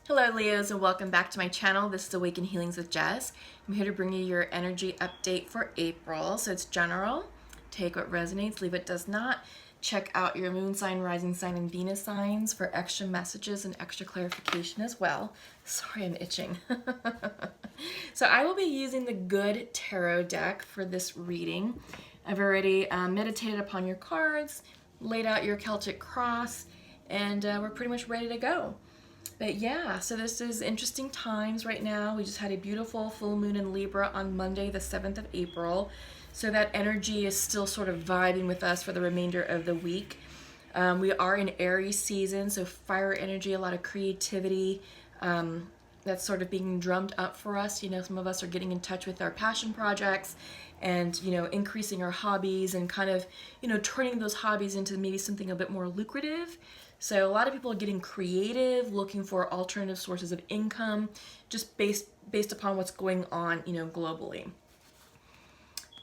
Hello Leos and welcome back to my channel. This is Awaken Healings with Jess. I'm here to bring you your energy update for April. So it's general. Take what resonates, leave what does not. Check out your moon sign, rising sign, and Venus signs for extra messages and extra clarification as well. Sorry, I'm itching. So I will be using the Good Tarot deck for this reading. I've already meditated upon your cards, laid out your Celtic cross, and we're pretty much ready to go. But yeah, so this is interesting times right now. We just had a beautiful full moon in Libra on Monday, the 7th of April. So that energy is still sort of vibing with us for the remainder of the week. We are in Aries season, so fire energy, a lot of creativity. That's sort of being drummed up for us. You know, some of us are getting in touch with our passion projects and, you know, increasing our hobbies and kind of, you know, turning those hobbies into maybe something a bit more lucrative. So a lot of people are getting creative, looking for alternative sources of income, just based upon what's going on, you know, globally.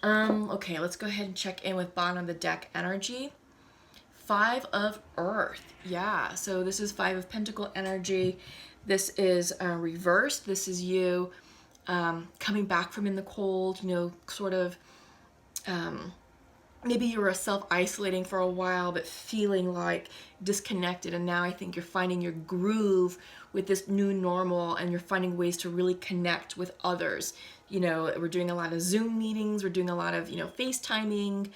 Okay, let's go ahead and check in with bottom of the deck energy. Five of Earth. Yeah, so this is Five of Pentacle energy. This is reversed. This is you coming back from in the cold, you know, sort of maybe you were self-isolating for a while but feeling like disconnected, and now I think you're finding your groove with this new normal and you're finding ways to really connect with others. You know, we're doing a lot of Zoom meetings, we're doing a lot of, you know, FaceTiming,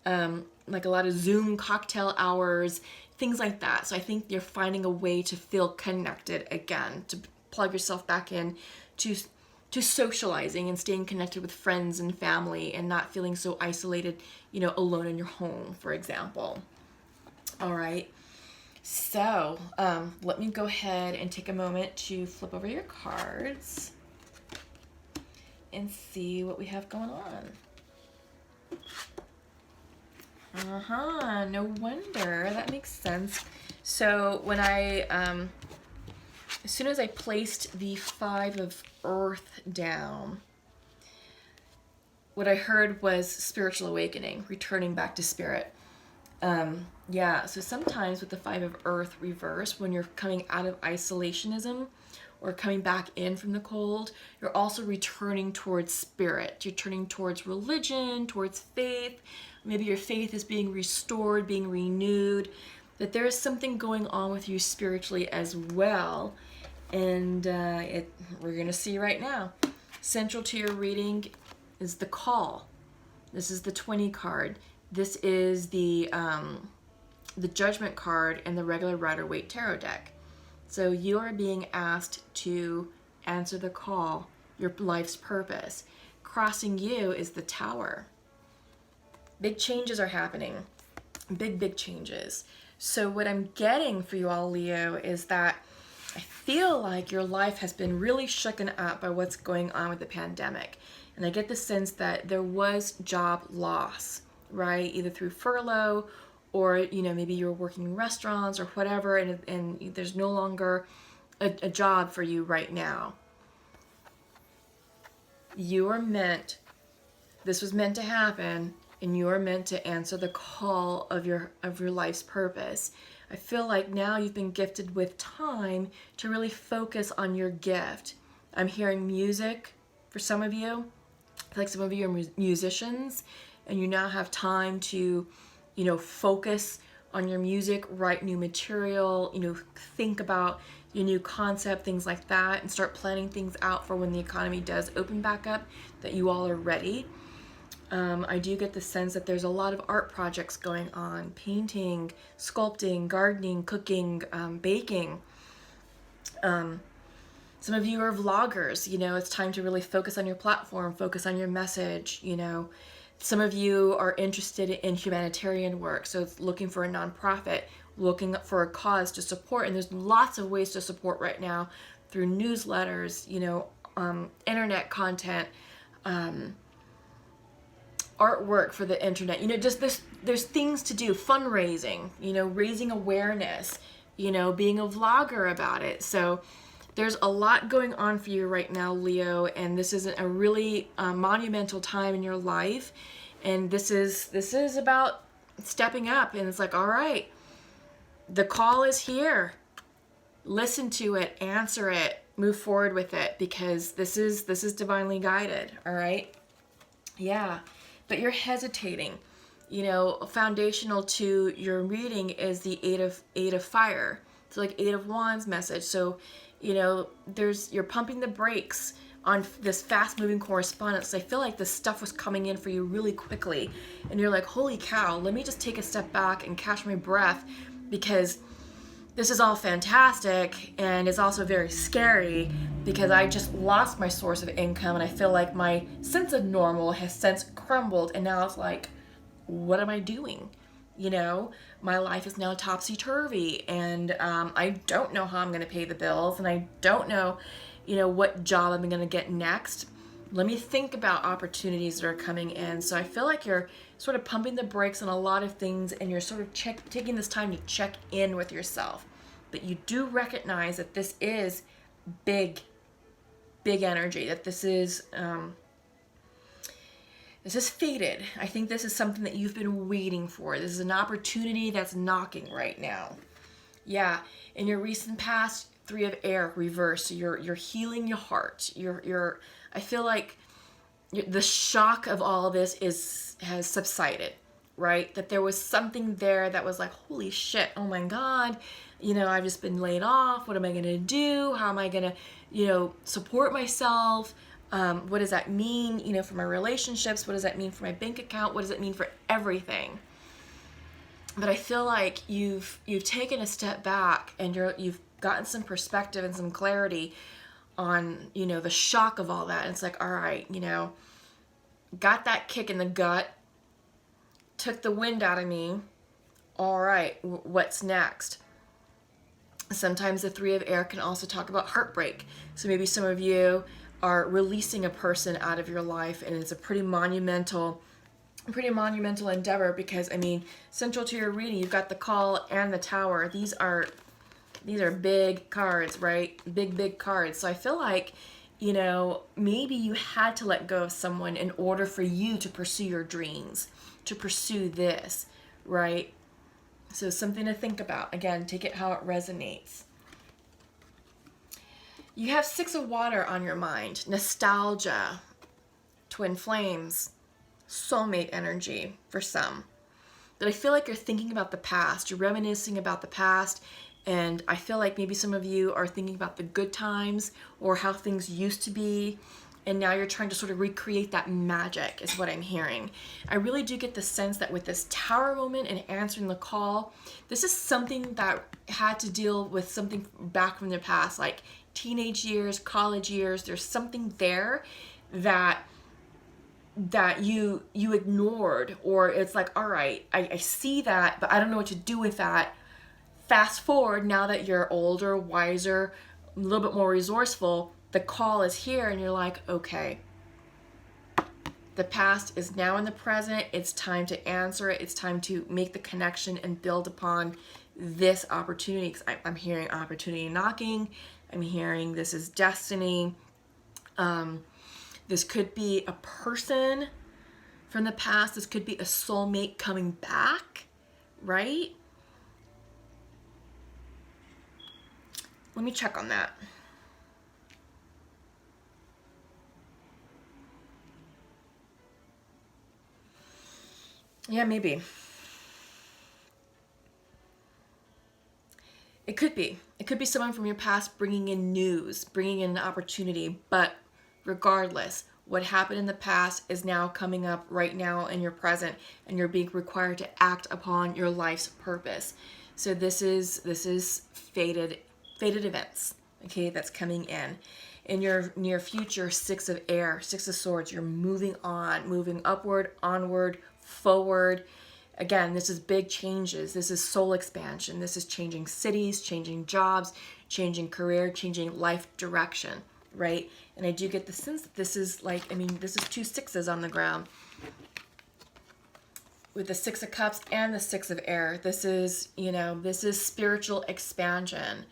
like a lot of Zoom cocktail hours, things like that. So I think you're finding a way to feel connected again, to plug yourself back in to socializing and staying connected with friends and family and not feeling so isolated, you know, alone in your home, for example. All right. So let me go ahead and take a moment to flip over your cards and see what we have going on. No wonder. That makes sense. So when as soon as I placed the Five of Earth down, what I heard was spiritual awakening, returning back to spirit. Yeah, so sometimes with the Five of Earth reverse, when you're coming out of isolationism or coming back in from the cold, you're also returning towards spirit. You're turning towards religion, towards faith. Maybe your faith is being restored, being renewed, that there is something going on with you spiritually as well. And we're going to see right now. Central to your reading is the call. This is the 20 card. This is the Judgment card in the regular Rider-Waite Tarot deck. So you are being asked to answer the call, your life's purpose. Crossing you is the Tower. Big changes are happening. Big changes. So what I'm getting for you all, Leo, is that I feel like your life has been really shooken up by what's going on with the pandemic. And I get the sense that there was job loss, right? Either through furlough or, you know, maybe you were working in restaurants or whatever, and there's no longer a job for you right now. You are meant, this was meant to happen, and you are meant to answer the call of your life's purpose. I feel like now you've been gifted with time to really focus on your gift. I'm hearing music for some of you. I feel like some of you are musicians and you now have time to, you know, focus on your music, write new material, you know, think about your new concept, things like that, and start planning things out for when the economy does open back up, that you all are ready. I do get the sense that there's a lot of art projects going on, painting, sculpting, gardening, cooking, baking. Some of you are vloggers, you know, it's time to really focus on your platform, focus on your message, you know. Some of you are interested in humanitarian work, so it's looking for a nonprofit, looking for a cause to support, and there's lots of ways to support right now through newsletters, you know, internet content, artwork for the internet, you know, just there's things to do, fundraising, you know, raising awareness, you know, being a vlogger about it. So there's a lot going on for you right now, Leo, and this is a really monumental time in your life, and this is about stepping up, and it's like, all right, the call is here. listen to it, answer it, move forward with it, because this is divinely guided. All right. Yeah. But you're hesitating. You know, foundational to your reading is the eight of fire. So like Eight of Wands message. So, you know, you're pumping the brakes on this fast moving correspondence. I feel like this stuff was coming in for you really quickly, and you're like, holy cow, let me just take a step back and catch my breath, because this is all fantastic, and it's also very scary because I just lost my source of income, and I feel like my sense of normal has since crumbled, and now it's like, what am I doing? You know, my life is now topsy-turvy, and I don't know how I'm going to pay the bills, and I don't know, you know, what job I'm going to get next. Let me think about opportunities that are coming in. So I feel like you're sort of pumping the brakes on a lot of things, and you're sort of taking this time to check in with yourself. But you do recognize that this is big energy, that this is fated. I think this is something that you've been waiting for. This is an opportunity that's knocking right now. Yeah, in your recent past, Three of Air reversed. You're healing your heart. I feel like the shock of all of this has subsided, right? That there was something there that was like, holy shit, oh my God, you know, I've just been laid off. What am I gonna do? How am I gonna, you know, support myself? What does that mean, you know, for my relationships? What does that mean for my bank account? What does it mean for everything? But I feel like you've taken a step back, and you've gotten some perspective and some clarity on, you know, the shock of all that. And it's like, all right, you know, got that kick in the gut, took the wind out of me. All right, what's next? Sometimes the Three of Air can also talk about heartbreak. So maybe some of you are releasing a person out of your life, and it's a pretty monumental endeavor, because I mean, central to your reading, you've got the Call and the Tower. These are big cards, right? Big cards. So I feel like, you know, maybe you had to let go of someone in order for you to pursue your dreams, to pursue this, right? So something to think about. Again, take it how it resonates. You have Six of Water on your mind. Nostalgia, twin flames, soulmate energy for some. But I feel like you're thinking about the past. You're reminiscing about the past. And I feel like maybe some of you are thinking about the good times or how things used to be. And now you're trying to sort of recreate that magic, is what I'm hearing. I really do get the sense that with this Tower moment and answering the call, this is something that had to deal with something back from the past, like teenage years, college years. There's something there that you ignored, or it's like, all right, I see that, but I don't know what to do with that. Fast forward, now that you're older, wiser, a little bit more resourceful, the call is here, and you're like, okay, the past is now in the present. It's time to answer it. It's time to make the connection and build upon this opportunity, because I'm hearing opportunity knocking. I'm hearing this is destiny. This could be a person from the past. This could be a soulmate coming back, right? Let me check on that. Yeah, maybe. It could be. It could be someone from your past bringing in news, bringing in an opportunity. But regardless, what happened in the past is now coming up right now in your present, and you're being required to act upon your life's purpose. So this is fated events, okay, that's coming in. In your near future, Six of Air, Six of Swords, you're moving on, moving upward, onward, forward. Again, this is big changes. This is soul expansion. This is changing cities, changing jobs, changing career, changing life direction, right? And I do get the sense that this is like, I mean, this is two sixes on the ground. With the Six of Cups and the Six of Air, this is, you know, this is spiritual expansion.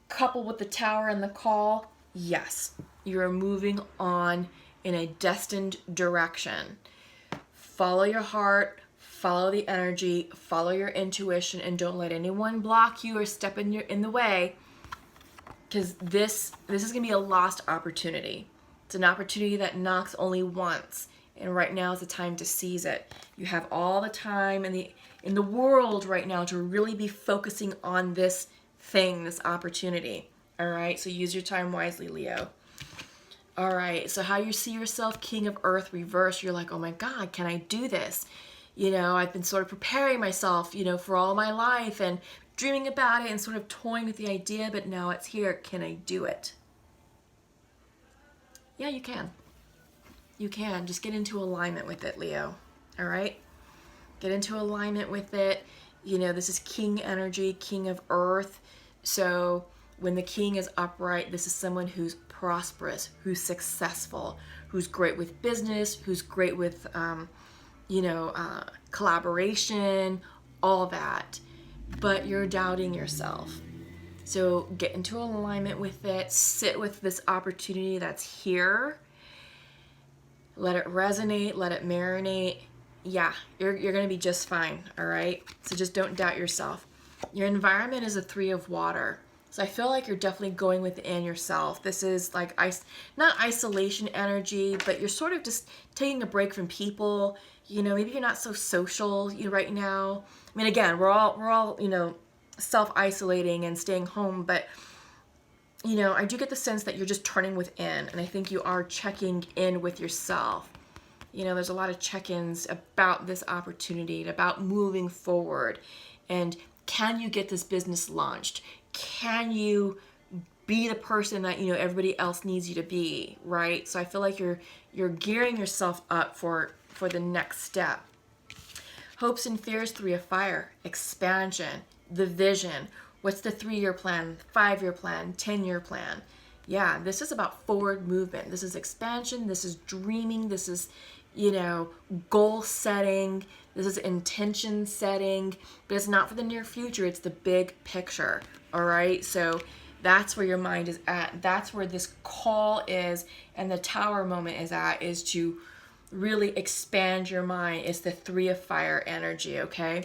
Coupled with the Tower and the Call, yes, you are moving on in a destined direction. Follow your heart, follow the energy, follow your intuition, and don't let anyone block you or step in the way. because this is going to be a lost opportunity. It's an opportunity that knocks only once, and right now is the time to seize it. You have all the time in the world right now to really be focusing on this thing, this opportunity. All right, so use your time wisely, Leo. All right, so how you see yourself, King of Earth reverse, you're like, oh my God, can I do this? You know, I've been sort of preparing myself, you know, for all my life and dreaming about it and sort of toying with the idea, but now it's here. Can I do it? Yeah, you can. You can. Just get into alignment with it, Leo. All right? Get into alignment with it. You know, this is king energy, king of earth. So when the king is upright, this is someone who's prosperous, who's successful, who's great with business, who's great with, collaboration, all that. But you're doubting yourself. So get into alignment with it. Sit with this opportunity that's here. Let it resonate. Let it marinate. Yeah, you're going to be just fine, all right? So just don't doubt yourself. Your environment is a 3 of water. So I feel like you're definitely going within yourself. This is like not isolation energy, but you're sort of just taking a break from people. You know, maybe you're not so social right now. I mean, again, we're all self-isolating and staying home, but I do get the sense that you're just turning within, and I think you are checking in with yourself. There's a lot of check-ins about this opportunity, about moving forward, and can you get this business launched? Can you be the person that everybody else needs you to be, right? So I feel like you're gearing yourself up for the next step. Hopes and fears, 3 of fire, expansion, the vision. What's the 3-year plan, 5-year plan, 10-year plan? Yeah, this is about forward movement. This is expansion. This is dreaming. This is, goal setting. This is intention setting. But it's not for the near future. It's the big picture. All right? So that's where your mind is at. That's where this call is, and the tower moment is at, is to really expand your mind. It's the 3 of fire energy, okay?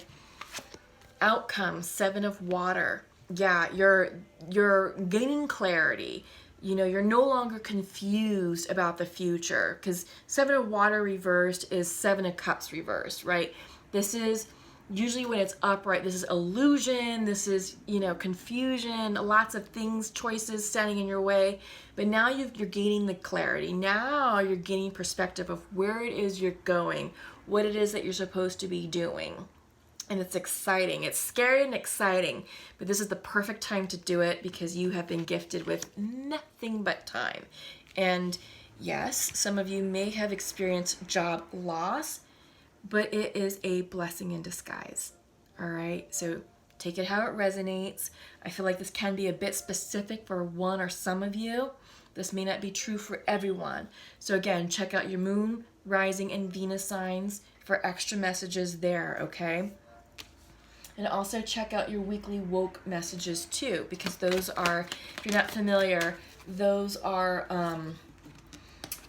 Outcome, 7 of water. Yeah, you're gaining clarity. You're no longer confused about the future, because 7 of water reversed is 7 of cups reversed, right? This is usually when it's upright, this is illusion, this is, confusion, lots of things, choices standing in your way. But now you're gaining the clarity. Now you're gaining perspective of where it is you're going, what it is that you're supposed to be doing. And it's exciting. It's scary and exciting, but this is the perfect time to do it because you have been gifted with nothing but time. And yes, some of you may have experienced job loss, but it is a blessing in disguise. All right, so take it how it resonates. I feel like this can be a bit specific for one or some of you. This may not be true for everyone. So again, check out your moon, rising, and Venus signs for extra messages there, okay? And also check out your weekly woke messages too, because those are, if you're not familiar, those are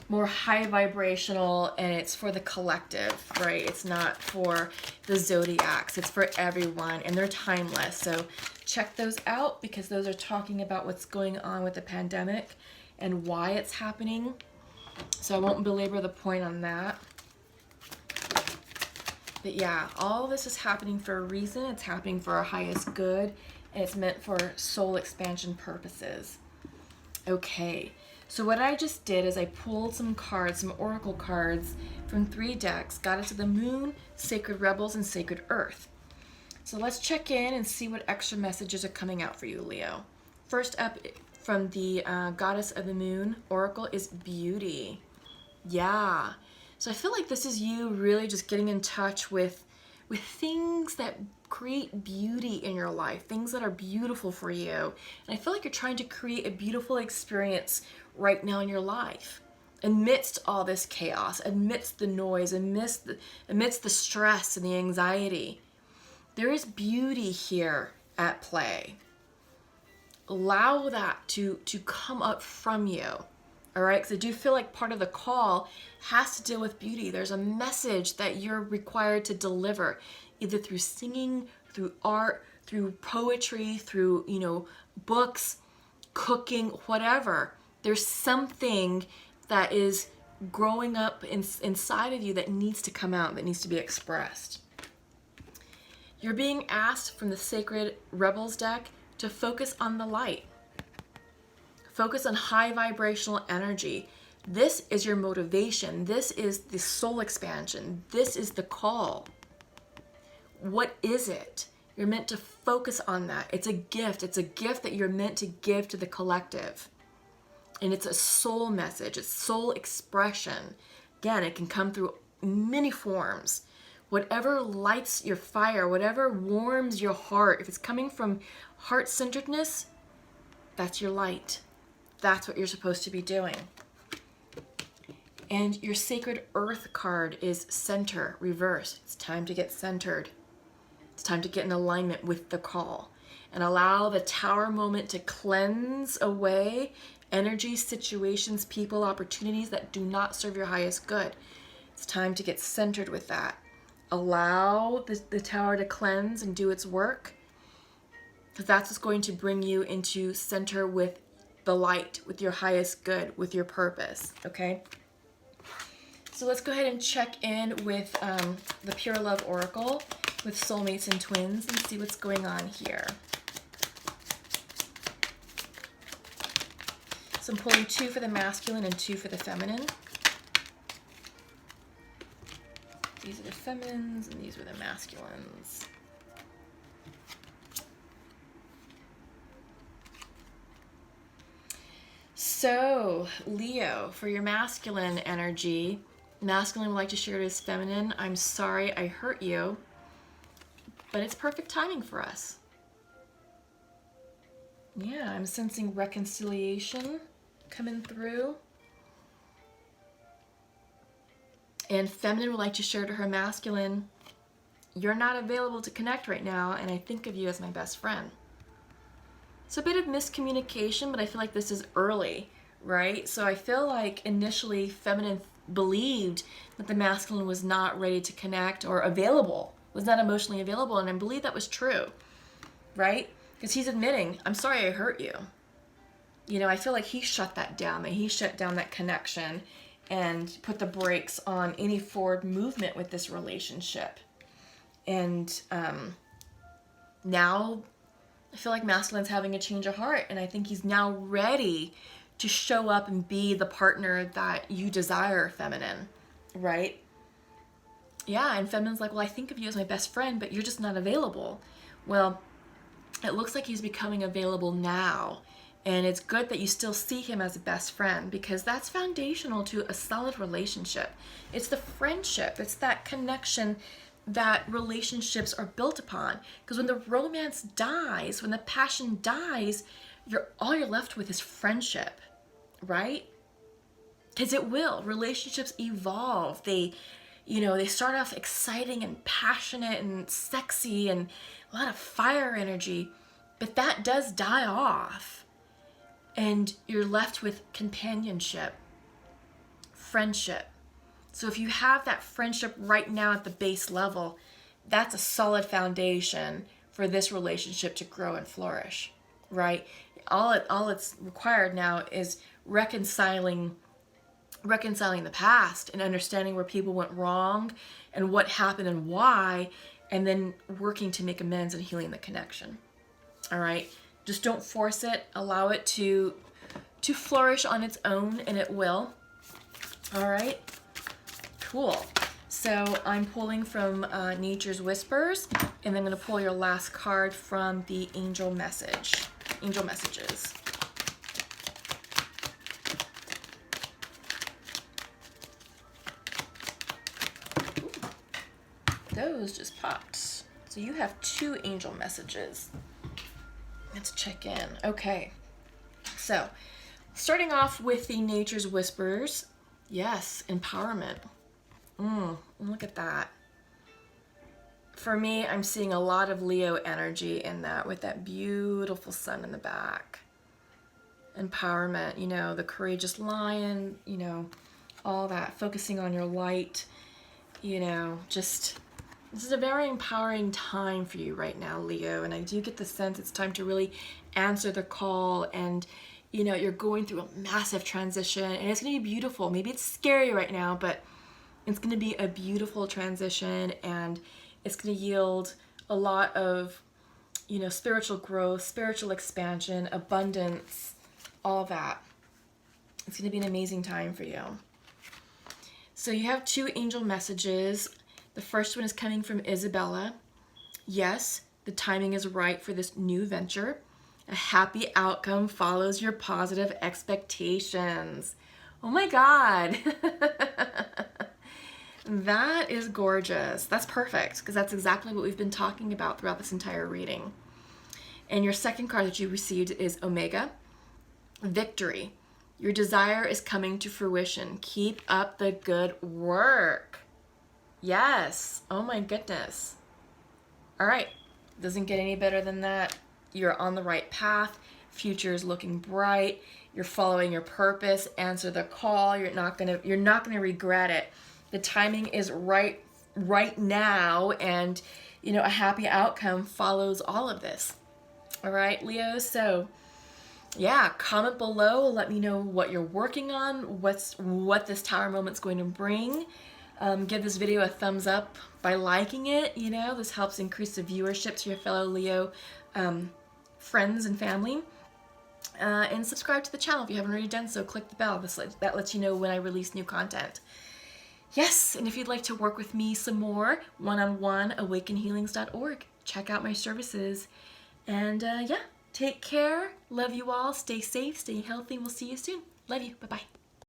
more high vibrational, and it's for the collective, right? It's not for the zodiacs, it's for everyone, and they're timeless. So check those out, because those are talking about what's going on with the pandemic and why it's happening. So I won't belabor the point on that. But yeah, all this is happening for a reason. It's happening for our highest good, and it's meant for soul expansion purposes. Okay, so what I just did is I pulled some cards, some oracle cards from 3 decks, Goddess of the Moon, Sacred Rebels, and Sacred Earth. So let's check in and see what extra messages are coming out for you, Leo. First up from the Goddess of the Moon oracle is beauty. Yeah. So I feel like this is you really just getting in touch with things that create beauty in your life, things that are beautiful for you. And I feel like you're trying to create a beautiful experience right now in your life, amidst all this chaos, amidst the noise, amidst the stress and the anxiety. There is beauty here at play. Allow that to come up from you. All right, because I do feel like part of the call has to deal with beauty. There's a message that you're required to deliver, either through singing, through art, through poetry, through, books. cooking, whatever. There's something that is growing up inside of you that needs to come out, that needs to be expressed. You're being asked from the Sacred Rebels deck to focus on the light. Focus on high vibrational energy. This is your motivation. This is the soul expansion. This is the call. What is it? You're meant to focus on that. It's a gift. It's a gift that you're meant to give to the collective. And it's a soul message. It's soul expression. Again, it can come through many forms. Whatever lights your fire, whatever warms your heart, if it's coming from heart-centeredness, that's your light. That's what you're supposed to be doing. And your Sacred Earth card is center, reverse. It's time to get centered. It's time to get in alignment with the call and allow the Tower moment to cleanse away energy, situations, people, opportunities that do not serve your highest good. It's time to get centered with that. Allow the Tower to cleanse and do its work, because that's what's going to bring you into center with the light, with your highest good, with your purpose, okay? So let's go ahead and check in with the Pure Love Oracle with soulmates and twins and see what's going on here. So I'm pulling 2 for the masculine and 2 for the feminine. These are the feminines and these are the masculines. So, Leo, for your masculine energy, masculine would like to share to his feminine, I'm sorry I hurt you, but it's perfect timing for us. Yeah, I'm sensing reconciliation coming through. And feminine would like to share to her masculine, you're not available to connect right now, and I think of you as my best friend. It's a bit of miscommunication, but I feel like this is early, right? So I feel like initially feminine believed that the masculine was not ready to connect or available, was not emotionally available, and I believe that was true, right? Because he's admitting, I'm sorry I hurt you. You know, I feel like he shut that down, that he shut down that connection and put the brakes on any forward movement with this relationship. And now I feel like masculine's having a change of heart, and I think he's now ready to show up and be the partner that you desire, feminine, right? Yeah, and feminine's like, well, I think of you as my best friend, but you're just not available. Well, it looks like he's becoming available now. And it's good that you still see him as a best friend, because that's foundational to a solid relationship. It's the friendship. It's that connection that relationships are built upon. Because when the romance dies, when the passion dies, all you're left with is friendship, right? Because it will. Relationships evolve. They start off exciting and passionate and sexy and a lot of fire energy, but that does die off. And you're left with companionship, friendship. So if you have that friendship right now at the base level, that's a solid foundation for this relationship to grow and flourish, right? All it's required now is reconciling the past and understanding where people went wrong and what happened and why, and then working to make amends and healing the connection. All right? Just don't force it. Allow it to flourish on its own, and it will. All right? Cool. So I'm pulling from Nature's Whispers, and I'm going to pull your last card from the Angel Messages. Ooh, those just popped. So you have 2 angel messages. Let's check in. Okay. So, starting off with the Nature's Whispers. Yes, empowerment. Look at that. For me, I'm seeing a lot of Leo energy in that, with that beautiful sun in the back. Empowerment, the courageous lion, all that, focusing on your light, just This is a very empowering time for you right now, Leo, and I do get the sense it's time to really answer the call. And you know, you're going through a massive transition and it's going to be beautiful. Maybe it's scary right now, but it's going to be a beautiful transition, and it's going to yield a lot of, you know, spiritual growth, spiritual expansion, abundance, all that. It's going to be an amazing time for you. So you have 2 angel messages. The first one is coming from Isabella. Yes, the timing is right for this new venture. A happy outcome follows your positive expectations. Oh my God. That is gorgeous. That's perfect, because that's exactly what we've been talking about throughout this entire reading. And your second card that you received is Omega. Victory. Your desire is coming to fruition. Keep up the good work. Yes. Oh my goodness. All right. Doesn't get any better than that. You're on the right path. Future is looking bright. You're following your purpose. Answer the call. You're not gonna regret it. The timing is right now, and you know, a happy outcome follows all of this. All right, Leo. So yeah, comment below. Let me know what you're working on, what this Tower moment's going to bring. Give this video a thumbs up by liking it. You know, this helps increase the viewership to your fellow Leo friends and family. And subscribe to the channel if you haven't already done so. Click the bell. That lets you know when I release new content. Yes, and if you'd like to work with me some more, one-on-one, awakenhealings.org. Check out my services. And yeah, take care. Love you all. Stay safe. Stay healthy. We'll see you soon. Love you. Bye-bye.